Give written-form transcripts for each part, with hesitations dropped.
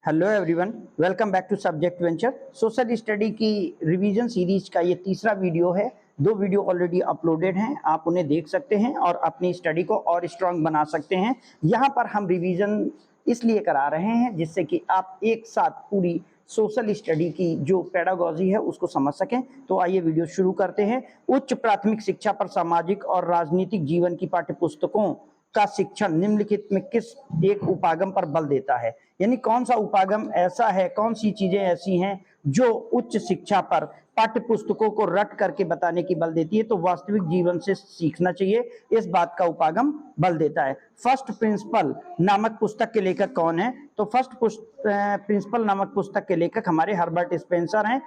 Hello everyone, welcome back to subject venture. Social study की revision series का ये तीसरा वीडियो है। 2 वीडियो ऑलरेडी अपलोडेड हैं, आप उन्हें देख सकते हैं और अपनी स्टडी को और स्ट्रांग बना सकते हैं। यहाँ पर हम रिवीजन इसलिए करा रहे हैं जिससे कि आप एक साथ पूरी सोशल स्टडी की जो पेडागॉजी है उसको समझ सकें। तो आइए वीडियो शुरू करते हैं। उच्च प्राथमिक शिक्षा पर सामाजिक और राजनीतिक जीवन की पाठ्यपुस्तकों का शिक्षण निम्नलिखित में किस एक उपागम पर बल देता है? यानी कौन सा उपागम ऐसा है, कौन सी चीजें ऐसी हैं जो उच्च शिक्षा पर पाठ्य पुस्तकों को रट करके बताने की बल देती है? तो वास्तविक जीवन से सीखना चाहिए, इस बात का उपागम बल देता है। फर्स्ट प्रिंसिपल नामक पुस्तक के लेखक कौन है? तो फर्स्ट प्रिंसिपल नामक पुस्तक के लेखक हमारे हर्बर्ट स्पेंसर हैं।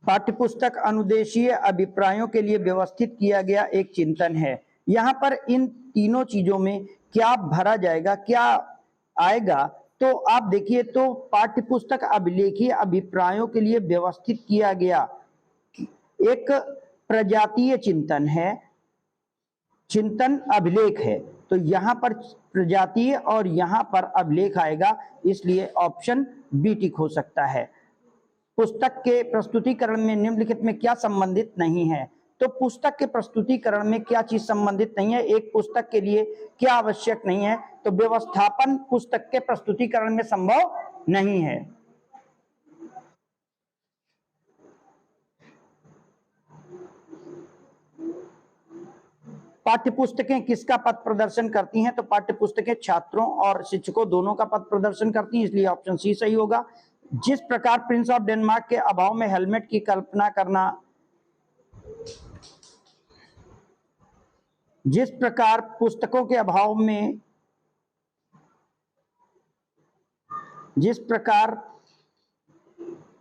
पाठ्यपुस्तक अनुदेशीय अभिप्रायों के लिए व्यवस्थित किया गया एक चिंतन है। यहाँ पर इन तीनों चीजों में क्या भरा जाएगा, क्या आएगा? तो आप देखिए, तो पाठ्यपुस्तक अभिलेखीय अभिप्रायों के लिए व्यवस्थित किया गया एक प्रजातीय चिंतन है, चिंतन अभिलेख है। तो यहाँ पर प्रजातीय और यहाँ पर अभिलेख आएगा, इसलिए ऑप्शन बी टिक हो सकता है। पुस्तक के प्रस्तुतिकरण में निम्नलिखित में क्या संबंधित नहीं है? तो पुस्तक के प्रस्तुतिकरण में क्या चीज संबंधित नहीं है? एक पुस्तक के लिए क्या आवश्यक नहीं है? तो व्यवस्थापन पुस्तक के प्रस्तुतिकरण में संभव नहीं है। पाठ्यपुस्तकें किसका पथ प्रदर्शन करती हैं? तो पाठ्यपुस्तकें छात्रों और शिक्षकों दोनों का पथ प्रदर्शन करती हैं, इसलिए ऑप्शन सी सही होगा। जिस प्रकार प्रिंस ऑफ डेनमार्क के अभाव में हेलमेट की कल्पना करना, जिस प्रकार पुस्तकों के अभाव में, जिस प्रकार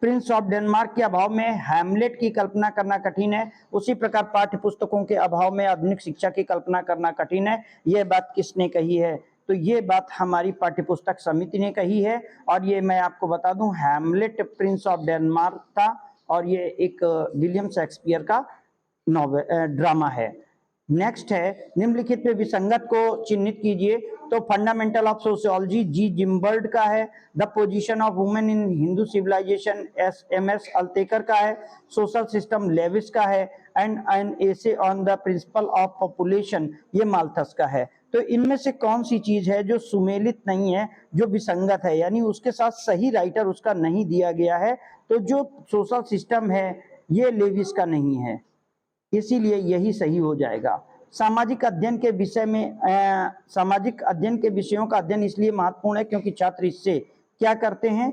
प्रिंस ऑफ डेनमार्क के अभाव में हैमलेट की कल्पना करना कठिन है, उसी प्रकार पाठ्य पुस्तकों के अभाव में आधुनिक शिक्षा की कल्पना करना कठिन है। यह बात किसने कही है? तो ये बात हमारी पाठ्यपुस्तक समिति ने कही है। और ये मैं आपको बता दूं, हैमलेट प्रिंस ऑफ डेनमार्क था और ये एक विलियम शेक्सपियर का नॉवेल ड्रामा है। नेक्स्ट है, निम्नलिखित में विसंगत को चिन्हित कीजिए। तो फंडामेंटल ऑफ सोशियोलॉजी जी जिम्बर्ड का है। The position of women in Hindu civilization S Altekar का है। सोशल सिस्टम लेविस का है। And an essay on the principle of population ये माल्थस का है। तो इनमें से कौन सी चीज है जो सुमेलित नहीं है, जो विसंगत है, यानी उसके साथ सही राइटर उसका नहीं दिया गया है? तो जो सोशल सिस्टम है ये लेविस का नहीं है, इसीलिए यही सही हो जाएगा। सामाजिक अध्ययन के विषय में सामाजिक अध्ययन के विषयों का अध्ययन इसलिए महत्वपूर्ण है क्योंकि छात्र इससे क्या करते हैं?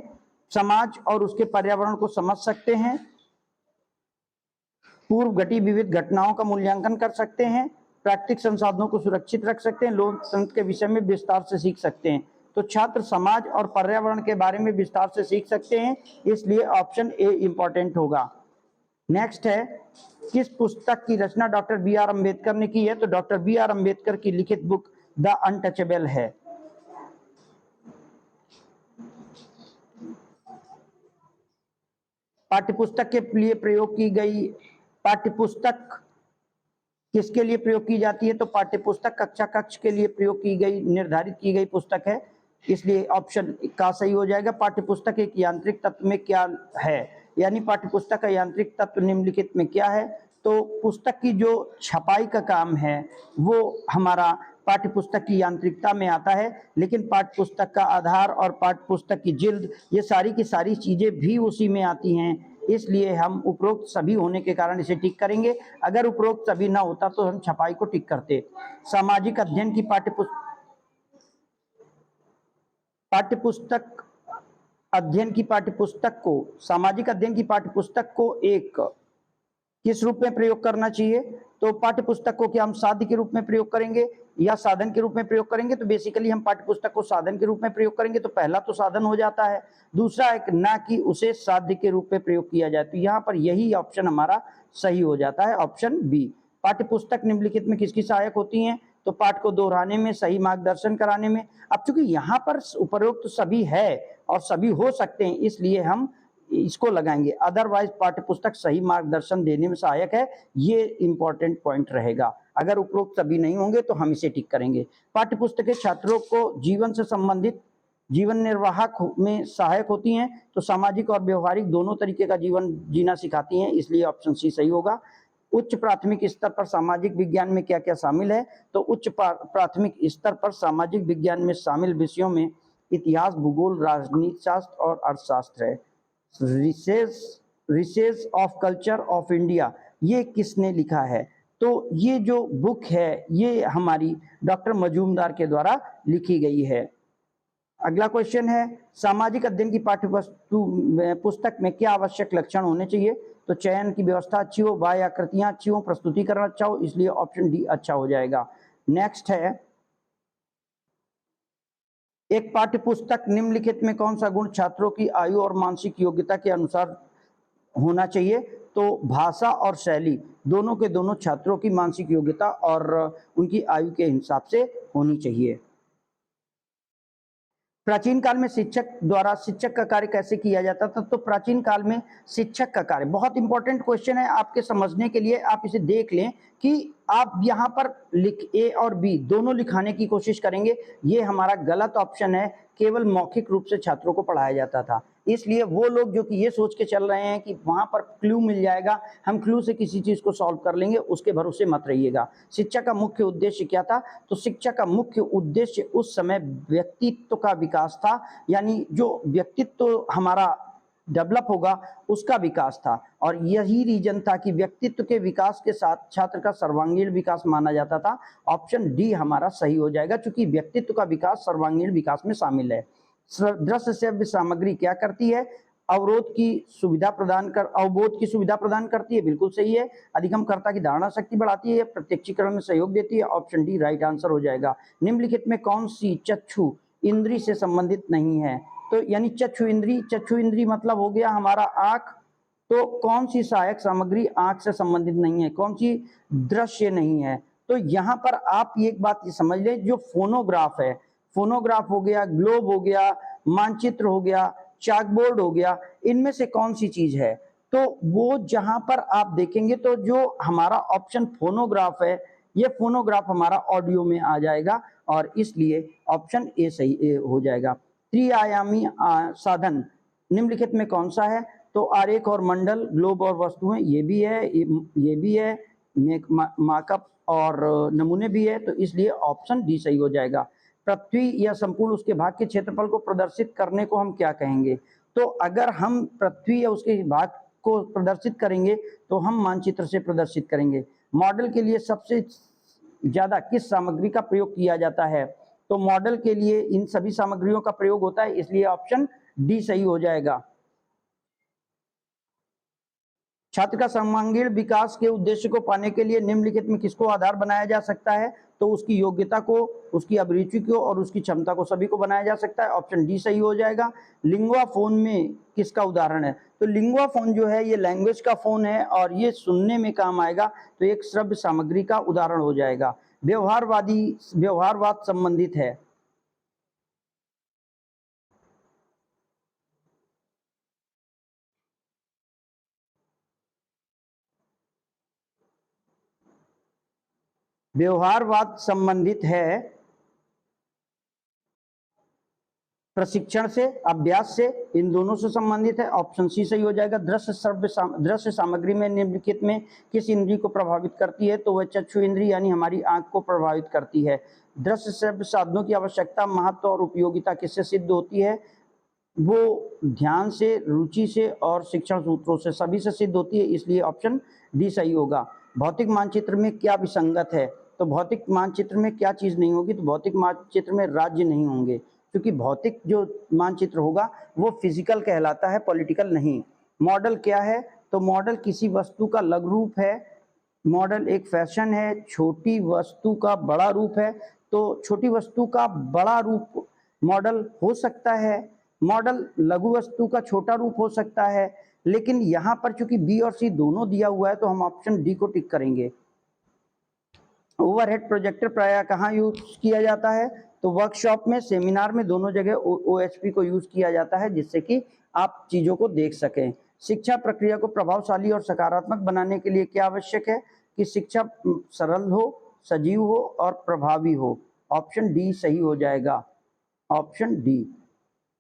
समाज और उसके पर्यावरण को समझ सकते हैं, पूर्व घटी विविध घटनाओं का मूल्यांकन कर सकते हैं, प्राकृतिक संसाधनों को सुरक्षित रख सकते हैं, लोक तंत्र के विषय में विस्तार से सीख सकते हैं। तो छात्र समाज और पर्यावरण के बारे में विस्तार से सीख सकते हैं, इसलिए ऑप्शन ए इंपॉर्टेंट होगा। नेक्स्ट है, किस पुस्तक की रचना डॉक्टर बी आर अम्बेडकर ने की है? तो डॉक्टर बी आर अम्बेडकर की लिखित बुक द अनटचेबल है। पाठ्यपुस्तक के लिए प्रयोग की गई, पाठ्यपुस्तक किसके लिए प्रयोग की जाती है? तो पाठ्यपुस्तक कक्षा कक्ष के लिए प्रयोग की गई, निर्धारित की गई पुस्तक है, इसलिए ऑप्शन का सही हो जाएगा। पाठ्यपुस्तक एक यांत्रिक तत्व में क्या है? यानी पाठ्यपुस्तक का यांत्रिक तत्व निम्नलिखित में क्या है? तो पुस्तक की जो छपाई का काम है वो हमारा पाठ्यपुस्तक की यांत्रिकता में आता है, लेकिन पाठ्यपुस्तक का आधार और पाठ्यपुस्तक की जिल्द ये सारी की सारी चीजें भी उसी में आती हैं, इसलिए हम उपरोक्त सभी होने के कारण इसे टिक करेंगे। अगर उपरोक्त सभी ना होता तो हम छपाई को टिक करते। सामाजिक अध्ययन की पाठ्यपुस्तक अध्ययन की पाठ्यपुस्तक को, सामाजिक अध्ययन की पाठ्यपुस्तक को एक किस रूप में प्रयोग करना चाहिए? तो पाठ्यपुस्तक को क्या हम साध्य के रूप में प्रयोग करेंगे या साधन के रूप में प्रयोग करेंगे? तो बेसिकली हम पाठ्यपुस्तक को साधन के रूप में प्रयोग करेंगे, तो पहला तो साधन हो जाता है, दूसरा एक ना कि उसे साध्य के रूप में प्रयोग किया जाए। तो यहाँ पर यही ऑप्शन हमारा सही हो जाता है, ऑप्शन बी। पाठ्यपुस्तक निम्नलिखित में किसकी सहायक होती हैं? तो पाठ को दोहराने में, सही मार्गदर्शन कराने में। अब चूंकि यहाँ पर उपरोक्त सभी है और सभी हो सकते हैं, इसलिए हम इसको लगाएंगे, अदरवाइज पाठ्यपुस्तक सही मार्गदर्शन देने में सहायक है, ये इंपॉर्टेंट पॉइंट रहेगा। अगर उपरोक्त सभी नहीं होंगे तो हम इसे टिक करेंगे। पाठ्य पुस्तकें छात्रों को जीवन से संबंधित जीवन निर्वाह में सहायक होती हैं, तो सामाजिक और व्यवहारिक दोनों तरीके का जीवन जीना सिखाती हैं, इसलिए ऑप्शन सी सही होगा। उच्च प्राथमिक स्तर पर सामाजिक विज्ञान में क्या क्या शामिल है? तो उच्च प्राथमिक स्तर पर सामाजिक विज्ञान में शामिल विषयों में इतिहास, भूगोल, राजनीति शास्त्र और अर्थशास्त्र है। Recess of culture of India, ये किसने लिखा है? तो ये जो बुक है ये हमारी डॉक्टर मजूमदार के द्वारा लिखी गई है। अगला क्वेश्चन है, सामाजिक अध्ययन की पाठ्य पुस्तक में क्या आवश्यक लक्षण होने चाहिए? तो चयन की व्यवस्था अच्छी हो, बाह्य आकृतियां अच्छी हो, प्रस्तुतिकरण अच्छा हो, इसलिए ऑप्शन डी अच्छा हो जाएगा। नेक्स्ट है, एक पाठ्य पुस्तक निम्नलिखित में कौन सा गुण छात्रों की आयु और मानसिक योग्यता के अनुसार होना चाहिए? तो भाषा और शैली दोनों के दोनों छात्रों की मानसिक योग्यता और उनकी आयु के हिसाब से होनी चाहिए। प्राचीन काल में शिक्षक द्वारा शिक्षक का कार्य कैसे किया जाता था? तो प्राचीन काल में शिक्षक का कार्य, बहुत इंपॉर्टेंट क्वेश्चन है आपके समझने के लिए, आप इसे देख लें कि आप यहाँ पर ए और बी दोनों लिखाने की कोशिश करेंगे, ये हमारा गलत ऑप्शन है। केवल मौखिक रूप से छात्रों को पढ़ाया जाता था, इसलिए वो लोग जो कि ये सोच के चल रहे हैं कि वहां पर क्लू मिल जाएगा, हम क्लू से किसी चीज को सॉल्व कर लेंगे, उसके भरोसे मत रहिएगा। शिक्षा का मुख्य उद्देश्य क्या था? तो शिक्षा का मुख्य उद्देश्य उस समय व्यक्तित्व का विकास था, यानी जो व्यक्तित्व हमारा डेवलप होगा उसका विकास था, और यही रीजन था कि व्यक्तित्व के विकास के साथ छात्र का सर्वांगीण विकास माना जाता था। ऑप्शन डी हमारा सही हो जाएगा, क्योंकि व्यक्तित्व का विकास सर्वांगीण विकास में शामिल है। दृश्य श्रव्य सामग्री क्या करती है? अवबोध की सुविधा प्रदान करती है, बिल्कुल सही है। अधिगमकर्ता की धारणा शक्ति बढ़ाती है, प्रत्यक्षीकरण में सहयोग देती है, ऑप्शन डी राइट आंसर हो जाएगा। निम्नलिखित में कौन सी चक्षु इंद्री से संबंधित नहीं है? तो यानी चक्षु इंद्री मतलब हो गया हमारा आंख, तो कौन सी सहायक सामग्री आंख से संबंधित नहीं है? कौन सी दृश्य नहीं है? तो यहाँ पर आप एक बात समझ लें, जो फोनोग्राफ है, फोनोग्राफ हो गया, ग्लोब हो गया, मानचित्र हो गया, चाकबोर्ड हो गया, इनमें से कौन सी चीज है? तो वो जहां पर आप देखेंगे तो जो हमारा ऑप्शन फोनोग्राफ है, ये फोनोग्राफ हमारा ऑडियो में आ जाएगा, और इसलिए ऑप्शन ए सही हो जाएगा। त्रिआयामी साधन निम्नलिखित में कौन सा है? तो आरेख और मंडल, ग्लोब और वस्तुएं, ये भी है, मार्कअप और नमूने भी है, तो इसलिए ऑप्शन डी सही हो जाएगा। पृथ्वी या संपूर्ण उसके भाग के क्षेत्रफल को प्रदर्शित करने को हम क्या कहेंगे? तो अगर हम पृथ्वी या उसके भाग को प्रदर्शित करेंगे तो हम मानचित्र से प्रदर्शित करेंगे। मॉडल के लिए सबसे ज्यादा किस सामग्री का प्रयोग किया जाता है? तो मॉडल के लिए इन सभी सामग्रियों का प्रयोग होता है, इसलिए ऑप्शन डी सही हो जाएगा। छात्र का सर्वांगीण विकास के उद्देश्य को पाने के लिए निम्नलिखित में किसको आधार बनाया जा सकता है? तो उसकी योग्यता को, उसकी अभिरुचि को और उसकी क्षमता को, सभी को बनाया जा सकता है, ऑप्शन डी सही हो जाएगा। लिंगुआ फोन में किसका उदाहरण है? तो लिंगुआ फोन जो है ये लैंग्वेज का फोन है और ये सुनने में काम आएगा, तो एक श्रव्य सामग्री का उदाहरण हो जाएगा। व्यवहारवाद संबंधित है। व्यवहारवाद संबंधित है प्रशिक्षण से, अभ्यास से, इन दोनों से संबंधित है, ऑप्शन सी सही हो जाएगा। दृश्य सामग्री में निम्नलिखित में किस इंद्री को प्रभावित करती है? तो वह चक्षु इंद्री यानी हमारी आंख को प्रभावित करती है। दृश्य श्रव्य साधनों की आवश्यकता, महत्व और उपयोगिता किससे सिद्ध होती है? वो ध्यान से, रुचि से और शिक्षण सूत्रों से, सभी से सिद्ध होती है, इसलिए ऑप्शन डी सही होगा। भौतिक मानचित्र में क्या विसंगत है? तो भौतिक मानचित्र में क्या चीज नहीं होगी? तो भौतिक मानचित्र में राज्य नहीं होंगे, क्योंकि भौतिक जो मानचित्र होगा वो फिजिकल कहलाता है, पॉलिटिकल नहीं। मॉडल क्या है? तो मॉडल किसी वस्तु का लघु रूप है, मॉडल एक फैशन है, छोटी वस्तु का बड़ा रूप है, तो छोटी वस्तु का बड़ा रूप मॉडल हो सकता है, मॉडल लघु वस्तु का छोटा रूप हो सकता है, लेकिन यहाँ पर चूंकि बी और सी दोनों दिया हुआ है तो हम ऑप्शन डी को टिक करेंगे। ओवरहेड प्रोजेक्टर प्रायः कहाँ यूज किया जाता है? तो वर्कशॉप में, सेमिनार में, दोनों जगह ओएचपी को यूज किया जाता है, जिससे कि आप चीजों को देख सकें। शिक्षा प्रक्रिया को प्रभावशाली और सकारात्मक बनाने के लिए क्या आवश्यक है? कि शिक्षा सरल हो, सजीव हो और प्रभावी हो। ऑप्शन डी सही हो जाएगा, ऑप्शन डी।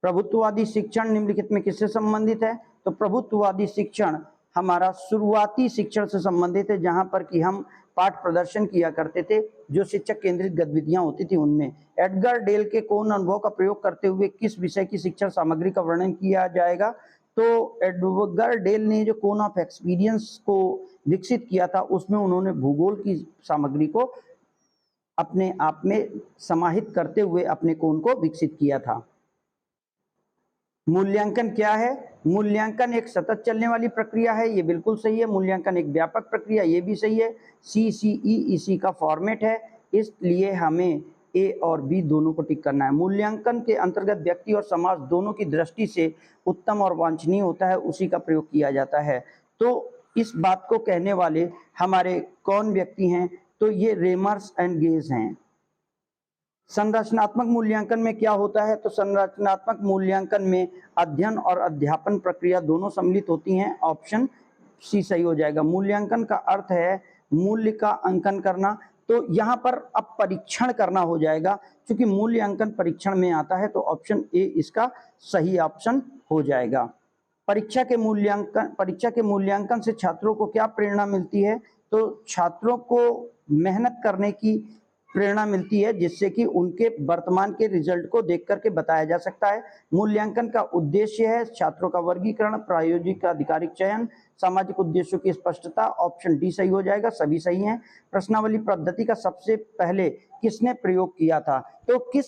प्रभुत्ववादी शिक्षण निम्नलिखित में किससे संबंधित है? तो प्रभुत्ववादी शिक्षण हमारा शुरुआती शिक्षण से संबंधित है, जहां पर कि हम पाठ प्रदर्शन किया करते थे, जो शिक्षक केंद्रित गतिविधियां होती थी उनमें। एडगर डेल के कौन अनुभव का प्रयोग करते हुए किस विषय की शिक्षण सामग्री का वर्णन किया जाएगा? तो एडगर डेल ने जो कोन ऑफ एक्सपीरियंस को विकसित किया था, उसमें उन्होंने भूगोल की सामग्री को अपने आप में समाहित करते हुए अपने कोन को विकसित किया था। मूल्यांकन क्या है? मूल्यांकन एक सतत चलने वाली प्रक्रिया है, ये बिल्कुल सही है। मूल्यांकन एक व्यापक प्रक्रिया, ये भी सही है। CCE इसी का फॉर्मेट है, इसलिए हमें ए और बी दोनों को टिक करना है। मूल्यांकन के अंतर्गत व्यक्ति और समाज दोनों की दृष्टि से उत्तम और वांछनीय होता है, उसी का प्रयोग किया जाता है। तो इस बात को कहने वाले हमारे कौन व्यक्ति हैं? तो ये रेमर्स एंड गेज हैं। संरचनात्मक मूल्यांकन में क्या होता है? तो संरचनात्मक मूल्यांकन में अध्ययन और अध्यापन प्रक्रिया दोनों सम्मिलित होती हैं। ऑप्शन सी सही हो जाएगा। मूल्यांकन का अर्थ है मूल्य का अंकन करना, तो यहाँ पर अब परीक्षण करना हो जाएगा, क्योंकि मूल्यांकन परीक्षण में आता है, तो ऑप्शन ए इसका सही ऑप्शन हो जाएगा। परीक्षा के मूल्यांकन से छात्रों को क्या प्रेरणा मिलती है? तो छात्रों को मेहनत करने की प्रेरणा मिलती है, जिससे कि उनके वर्तमान के रिजल्ट को देख करके बताया जा सकता है। मूल्यांकन का उद्देश्य है छात्रों का वर्गीकरण, प्रायोगिक आधिकारिक चयन, सामाजिक उद्देश्यों की स्पष्टता। ऑप्शन डी सही हो जाएगा, सभी सही हैं। प्रश्नावली पद्धति का सबसे पहले किसने प्रयोग किया था? तो किस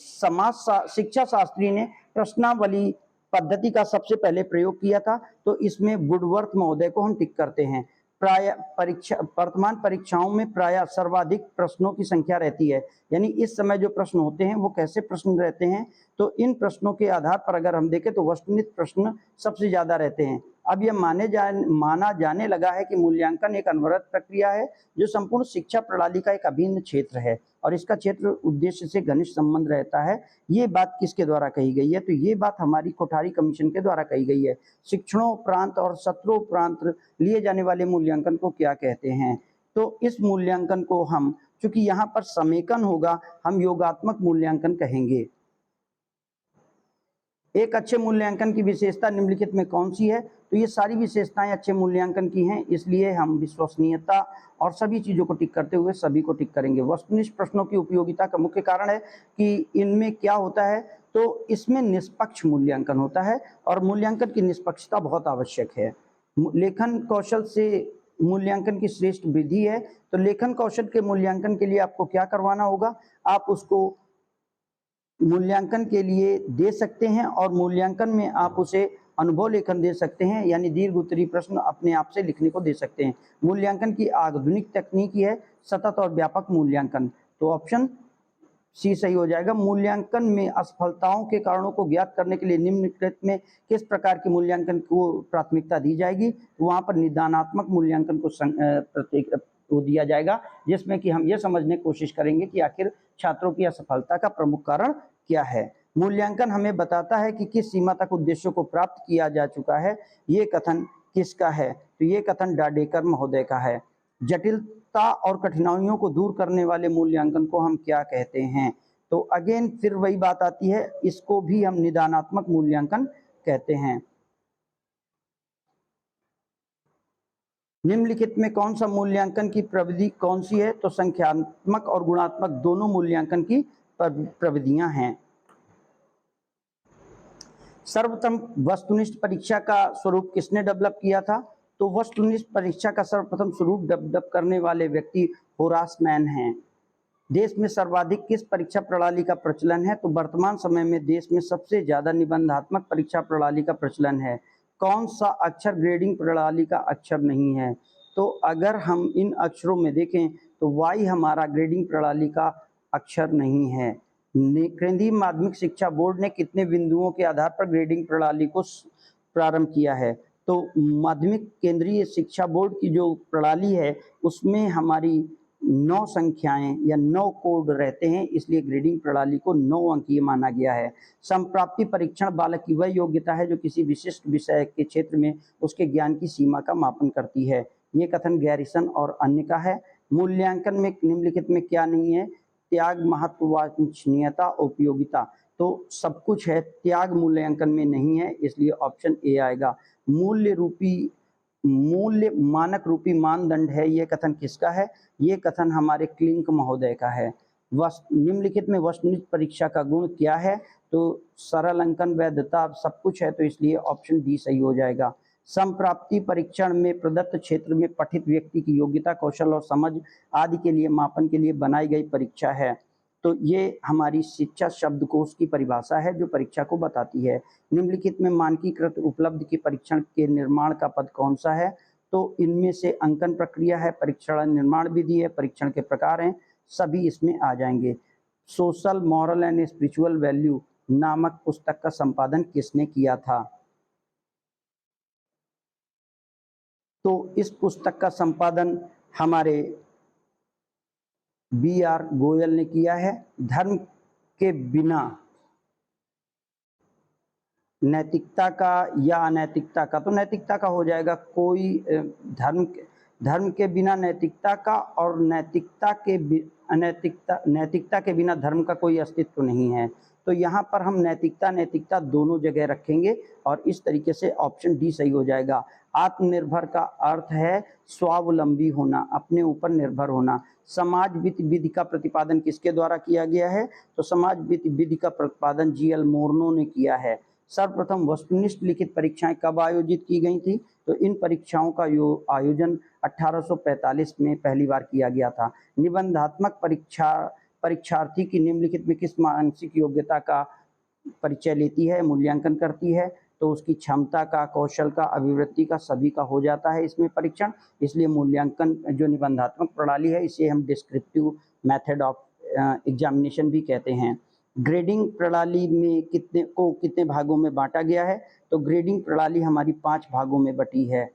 शिक्षा शास्त्री ने प्रश्नावली पद्धति का सबसे पहले प्रयोग किया था? तो इसमें वुडवर्थ महोदय को हम टिक करते हैं। वर्तमान परीक्षाओं में प्रायः सर्वाधिक प्रश्नों की संख्या रहती है, यानी इस समय जो प्रश्न होते हैं वो कैसे प्रश्न रहते हैं? तो इन प्रश्नों के आधार पर अगर हम देखें तो वस्तुनिष्ठ प्रश्न सबसे ज्यादा रहते हैं। अब यह माना जाने लगा है कि मूल्यांकन एक अनवरत प्रक्रिया है, जो संपूर्ण शिक्षा प्रणाली का एक अभिन्न क्षेत्र है, और इसका क्षेत्र उद्देश्य से घनिष्ठ संबंध रहता है। ये बात किसके द्वारा कही गई है? तो ये बात हमारी कोठारी कमीशन के द्वारा कही गई है। शिक्षणोपरांत और सत्रोपरांत लिए जाने वाले मूल्यांकन को क्या कहते हैं? तो इस मूल्यांकन को हम, चूंकि यहाँ पर समेकन होगा, हम योगात्मक मूल्यांकन कहेंगे। एक अच्छे मूल्यांकन की विशेषता निम्नलिखित में कौन सी है? तो ये सारी विशेषताएं अच्छे मूल्यांकन की हैं, इसलिए हम विश्वसनीयता और सभी चीजों को टिक करते हुए सभी को टिक करेंगे। वस्तुनिष्ठ प्रश्नों की उपयोगिता का मुख्य कारण है कि इनमें क्या होता है? तो इसमें निष्पक्ष मूल्यांकन होता है, और मूल्यांकन की निष्पक्षता बहुत आवश्यक है। लेखन कौशल से मूल्यांकन की श्रेष्ठ वृद्धि है। तो लेखन कौशल के मूल्यांकन के लिए आपको क्या करवाना होगा? आप उसको मूल्यांकन के लिए दे सकते हैं, और मूल्यांकन में आप उसे अनुभव लेखन दे सकते हैं, यानी दीर्घ उत्तरीय प्रश्न अपने आप से लिखने को दे सकते हैं। मूल्यांकन की आधुनिक तकनीक है सतत और व्यापक मूल्यांकन। तो ऑप्शन सी सही हो जाएगा। मूल्यांकन में असफलताओं के कारणों को ज्ञात करने के लिए निम्नलिखित में किस प्रकार के मूल्यांकन को प्राथमिकता दी जाएगी? वहां पर निदानात्मक मूल्यांकन को दिया जाएगा, जिसमें कि हम ये समझने की कोशिश करेंगे कि आखिर छात्रों की असफलता का प्रमुख कारण क्या है। मूल्यांकन हमें बताता है कि किस सीमा तक उद्देश्यों को प्राप्त किया जा चुका है। ये कथन किसका है? तो ये कथन डाडेकर महोदय का है। जटिलता और कठिनाइयों को दूर करने वाले मूल्यांकन को हम क्या कहते हैं? तो अगेन फिर वही बात आती है, इसको भी हम निदानात्मक मूल्यांकन कहते हैं। निम्नलिखित में कौन सा मूल्यांकन की प्रविधि कौन सी है? तो संख्यात्मक और गुणात्मक दोनों मूल्यांकन की प्रविधियां हैं। सर्वप्रथम वस्तुनिष्ठ परीक्षा का स्वरूप किसने डेवलप किया था? तो वस्तुनिष्ठ परीक्षा का सर्वप्रथम स्वरूप डेवलप करने वाले व्यक्ति होरास मैन हैं। देश में सर्वाधिक किस परीक्षा प्रणाली का प्रचलन है? तो वर्तमान समय में देश में सबसे ज्यादा निबंधात्मक परीक्षा प्रणाली का प्रचलन है। कौन सा अक्षर ग्रेडिंग प्रणाली का अक्षर नहीं है? तो अगर हम इन अक्षरों में देखें तो वाई हमारा ग्रेडिंग प्रणाली का अक्षर नहीं है। केंद्रीय माध्यमिक शिक्षा बोर्ड ने कितने बिंदुओं के आधार पर ग्रेडिंग प्रणाली को प्रारंभ किया है? तो माध्यमिक केंद्रीय शिक्षा बोर्ड की जो प्रणाली है उसमें हमारी 9 संख्याएं या 9 कोड रहते हैं, इसलिए ग्रेडिंग प्रणाली को 9 अंकीय माना गया है। समप्राप्ति परीक्षण बालक की वह योग्यता है जो किसी विशिष्ट विषय के क्षेत्र में उसके ज्ञान की सीमा का मापन करती है। ये कथन गैरिसन और अन्य का है। मूल्यांकन में निम्नलिखित में क्या नहीं है? त्याग, महत्व, वांछनीयता, उपयोगिता। तो सब कुछ है, त्याग मूल्यांकन में नहीं है, इसलिए ऑप्शन ए आएगा। मूल्य मानक रूपी मानदंड है, ये कथन किसका है? ये कथन हमारे क्लिंक महोदय का है। निम्नलिखित में वस्तुनिष्ठ परीक्षा का गुण क्या है? तो सरल अंकन, वैधता, सब कुछ है, तो इसलिए ऑप्शन डी सही हो जाएगा। समप्राप्ति परीक्षण में प्रदत्त क्षेत्र में पठित व्यक्ति की योग्यता, कौशल और समझ आदि के लिए मापन के लिए बनाई गई परीक्षा है। तो ये हमारी शिक्षा शब्दकोश की परिभाषा है जो परीक्षा को बताती है। निम्नलिखित में मानकीकृत उपलब्ध की परीक्षण के निर्माण का पद कौन सा है? तो इनमें से अंकन प्रक्रिया है, परीक्षण निर्माण विधि है, परीक्षण के प्रकार हैं, सभी इसमें आ जाएंगे। Social, moral and spiritual value नामक पुस्तक का संपादन किसने किया था? तो इस पुस्तक का संपादन हमारे B.R. गोयल ने किया है। धर्म के बिना नैतिकता का या अनैतिकता का, तो नैतिकता का हो जाएगा। कोई धर्म के बिना नैतिकता का और नैतिकता के बिना धर्म का कोई अस्तित्व नहीं है। तो यहाँ पर हम नैतिकता दोनों जगह रखेंगे और इस तरीके से ऑप्शन डी सही हो जाएगा। आत्मनिर्भर का अर्थ है स्वावलंबी होना, अपने ऊपर निर्भर होना। समाज विधि का प्रतिपादन किसके द्वारा किया गया है? तो समाज विधि का प्रतिपादन G.L. मोर्नो ने किया है। सर्वप्रथम वस्तुनिष्ठ लिखित परीक्षाएं कब आयोजित की गई थी? तो इन परीक्षाओं का आयोजन 1845 में पहली बार किया गया था। निबंधात्मक परीक्षार्थी की निम्नलिखित में किस मानसिक योग्यता का परिचय लेती है, मूल्यांकन करती है? तो उसकी क्षमता का, कौशल का, अभिवृत्ति का, सभी का हो जाता है इसमें परीक्षण। इसलिए मूल्यांकन जो निबंधात्मक प्रणाली है इसे हम डिस्क्रिप्टिव मेथड ऑफ एग्जामिनेशन भी कहते हैं। ग्रेडिंग प्रणाली में कितने भागों में बांटा गया है? तो ग्रेडिंग प्रणाली हमारी 5 भागों में बटी है।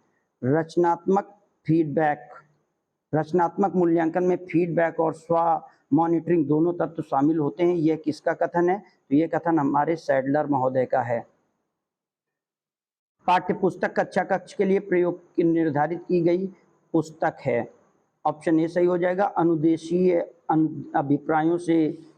रचनात्मक मूल्यांकन में फीडबैक और स्व मॉनिटरिंग दोनों तत्व शामिल होते हैं। यह किसका कथन है? तो यह कथन हमारे सैडलर महोदय का है। पाठ्य पुस्तक कक्षा कक्ष के लिए प्रयोग की निर्धारित की गई पुस्तक है। ऑप्शन ए सही हो जाएगा। अनुदेशीय अभिप्रायों से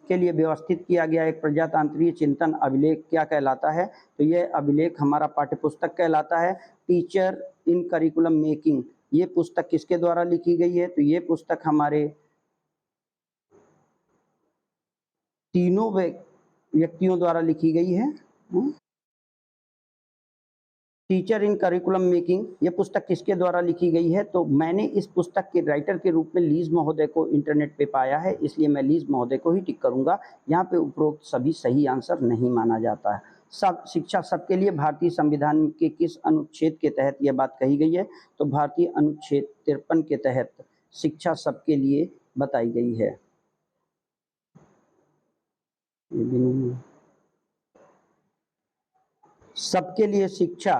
के लिए व्यवस्थित किया गया एक प्रजातांत्रिक चिंतन अभिलेख क्या कहलाता है? तो यह अभिलेख हमारा पाठ्य पुस्तक कहलाता है। टीचर इन करिकुलम मेकिंग, ये पुस्तक किसके द्वारा लिखी गई है? तो ये पुस्तक हमारे तीनों व्यक्तियों द्वारा लिखी गई है। टीचर इन करिकुलम मेकिंग, ये पुस्तक किसके द्वारा लिखी गई है? तो मैंने इस पुस्तक के राइटर के रूप में लीज महोदय को इंटरनेट पे पाया है, इसलिए मैं लीज महोदय को ही टिक करूंगा। यहाँ पे उपरोक्त सभी सही आंसर नहीं माना जाता है। शिक्षा सबके लिए भारतीय संविधान के किस अनुच्छेद के तहत यह बात कही गई है? तो भारतीय अनुच्छेद 53 के तहत शिक्षा सबके लिए बताई गई है। सबके लिए शिक्षा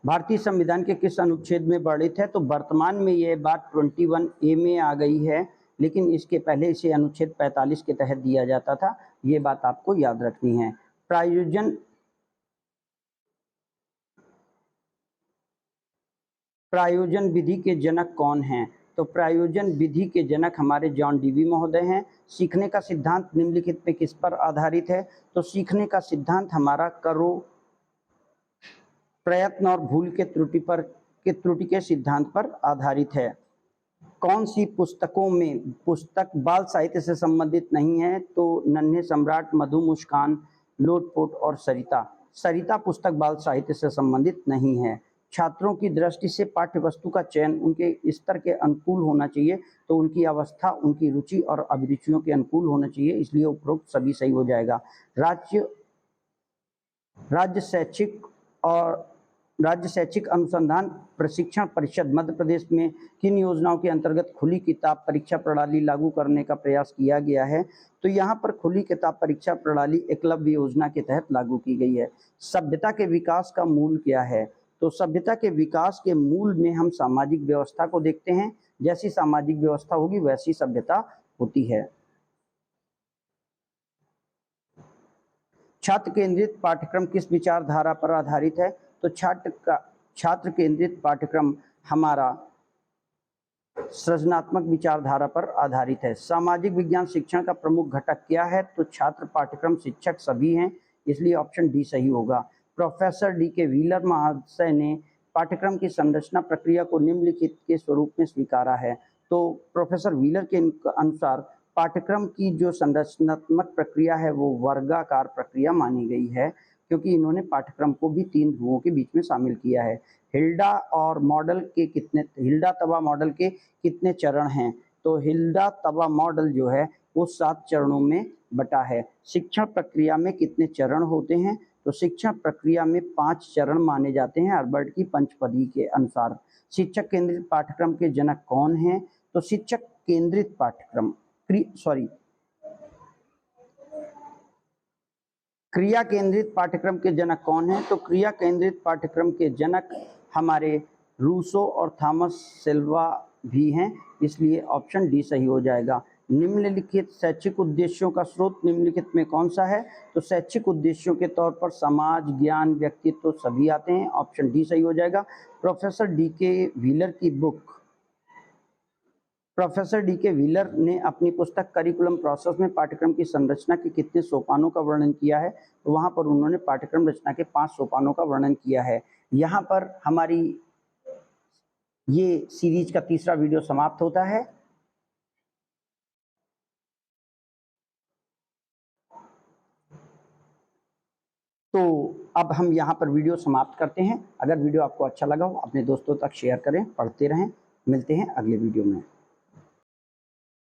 भारतीय संविधान के किस अनुच्छेद में वर्णित है? तो वर्तमान में यह बात 21A में आ गई है, लेकिन इसके पहले इसे अनुच्छेद 45 के तहत दिया जाता था। ये बात आपको याद रखनी है। प्रायोजन विधि के जनक कौन हैं? तो प्रायोजन विधि के जनक हमारे जॉन डीवी महोदय हैं। सीखने का सिद्धांत निम्नलिखित में किस पर आधारित है? तो सीखने का सिद्धांत हमारा करो, प्रयत्न और भूल के त्रुटि के सिद्धांत पर आधारित है। कौन सी पुस्तकों में पुस्तक बाल साहित्य से संबंधित नहीं है? तो नन्हे सम्राट, मधु, मुस्कान, लोटपोट और सरिता। सरिता पुस्तक बाल साहित्य से संबंधित नहीं है। छात्रों की दृष्टि से पाठ्य वस्तु का चयन उनके स्तर के अनुकूल होना चाहिए, तो उनकी अवस्था, उनकी रुचि और अभिरुचियों के अनुकूल होना चाहिए, इसलिए उपरोक्त सभी सही हो जाएगा। राज्य शैक्षिक अनुसंधान प्रशिक्षण परिषद मध्य प्रदेश में किन योजनाओं के अंतर्गत खुली किताब परीक्षा प्रणाली लागू करने का प्रयास किया गया है? तो यहाँ पर खुली किताब परीक्षा प्रणाली एकलव्य योजना के तहत लागू की गई है। सभ्यता के विकास का मूल क्या है? तो सभ्यता के विकास के मूल में हम सामाजिक व्यवस्था को देखते हैं। जैसी सामाजिक व्यवस्था होगी वैसी सभ्यता होती है। छात्र केंद्रित पाठ्यक्रम किस विचारधारा पर आधारित है? तो छात्र केंद्रित पाठ्यक्रम हमारा सृजनात्मक विचारधारा पर आधारित है। सामाजिक विज्ञान शिक्षण का प्रमुख घटक क्या है? तो छात्र, पाठ्यक्रम, शिक्षक सभी हैं, इसलिए ऑप्शन डी सही होगा। प्रोफेसर डी के व्हीलर महाशय ने पाठ्यक्रम की संरचना प्रक्रिया को निम्नलिखित के स्वरूप में स्वीकारा है। तो प्रोफेसर व्हीलर के अनुसार पाठ्यक्रम की जो संरचनात्मक प्रक्रिया है वो वर्गाकार प्रक्रिया मानी गई है, क्योंकि इन्होंने पाठ्यक्रम को भी 3 ध्रुवों के बीच में शामिल किया है। हिल्डा तबा मॉडल के कितने चरण हैं? तो हिल्डा तबा मॉडल जो है वो 7 चरणों में बटा है। शिक्षण प्रक्रिया में कितने चरण होते हैं? तो शिक्षण प्रक्रिया में 5 चरण माने जाते हैं हर्बर्ट की पंचपदी के अनुसार। शिक्षक केंद्रित पाठ्यक्रम के जनक कौन हैं? तो शिक्षक केंद्रित पाठ्यक्रम क्रिया केंद्रित पाठ्यक्रम के जनक कौन हैं? तो क्रिया केंद्रित पाठ्यक्रम के जनक हमारे रूसो और थॉमस सिल्वा भी हैं, इसलिए ऑप्शन डी सही हो जाएगा। निम्नलिखित शैक्षिक उद्देश्यों का स्रोत निम्नलिखित में कौन सा है? तो शैक्षिक उद्देश्यों के तौर पर समाज, ज्ञान, व्यक्तित्व सभी आते हैं, ऑप्शन डी सही हो जाएगा। प्रोफेसर डी के व्हीलर ने अपनी पुस्तक करिकुलम प्रोसेस में पाठ्यक्रम की संरचना के कितने सोपानों का वर्णन किया है? तो वहां पर उन्होंने पाठ्यक्रम रचना के 5 सोपानों का वर्णन किया है। यहाँ पर हमारी ये सीरीज का तीसरा वीडियो समाप्त होता है। तो अब हम यहाँ पर वीडियो समाप्त करते हैं। अगर वीडियो आपको अच्छा लगा हो अपने दोस्तों तक शेयर करें, पढ़ते रहें। मिलते हैं अगले वीडियो में।